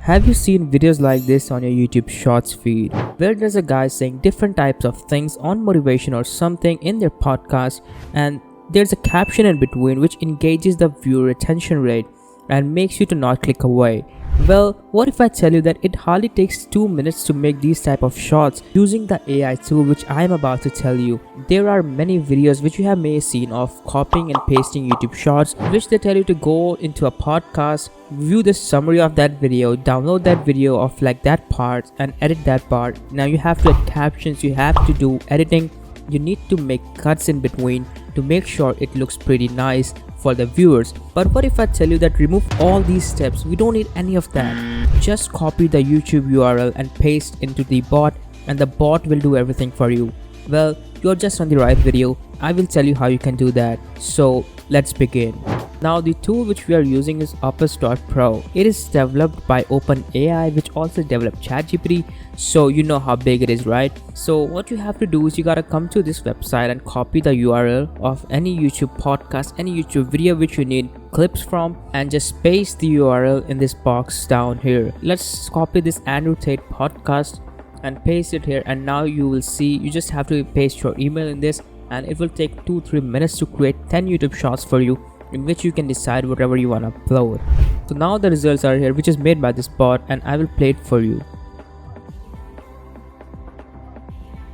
Have you seen videos like this on your YouTube Shorts feed, where there's a guy saying different types of things on motivation or something in their podcast, and there's a caption in between which engages the viewer retention rate and makes you to not click away? Well, what if I tell you that it hardly takes 2 minutes to make these type of shots using the AI tool which I am about to tell you. There are many videos which you have may seen of copying and pasting YouTube Shorts, which they tell you to go into a podcast, view the summary of that video, download that video of like that part and edit that part. Now you have to add captions, you have to do editing, you need to make cuts in between to make sure it looks pretty nice for the viewers. But what if I tell you that remove all these steps? We don't need any of that. Just copy the YouTube URL and paste into the bot, and the bot will do everything for you. Well, you're just on the right video. I will tell you how you can do that. So let's begin. Now the tool which we are using is Opus.pro. It is developed by OpenAI, which also developed ChatGPT, so you know how big it is, right? So what you have to do is you gotta come to this website and copy the URL of any YouTube podcast, any YouTube video which you need clips from, and just paste the URL in this box down here. Let's copy this Andrew Tate podcast and paste it here, and now you will see you just have to paste your email in this, and it will take 2-3 minutes to create 10 YouTube shots for you, in which you can decide whatever you want to upload. So now the results are here, which is made by this bot, and I will play it for you.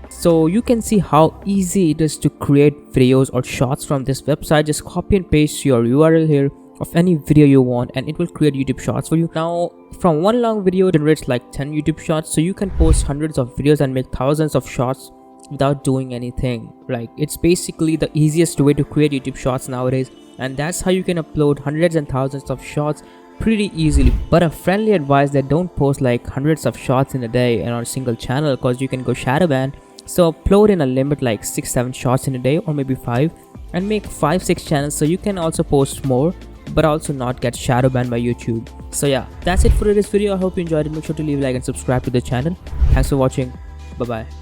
So you can see how easy it is to create videos or shots from this website. Just copy and paste your URL here of any video you want, and it will create YouTube shots for you. Now from one long video it generates like 10 YouTube shots, so you can post hundreds of videos and make thousands of shots without doing anything. Like, it's basically the easiest way to create YouTube shots nowadays, and that's how you can upload hundreds and thousands of shots pretty easily. But a friendly advice that don't post like hundreds of shots in a day and on a single channel, because you can go shadow ban. So upload in a limit like 6-7 shots in a day, or maybe 5, and make 5-6 channels so you can also post more but also not get shadow banned by YouTube. So yeah, that's it for this video. I hope you enjoyed it. Make sure to leave a like and subscribe to the channel. Thanks for watching. Bye bye.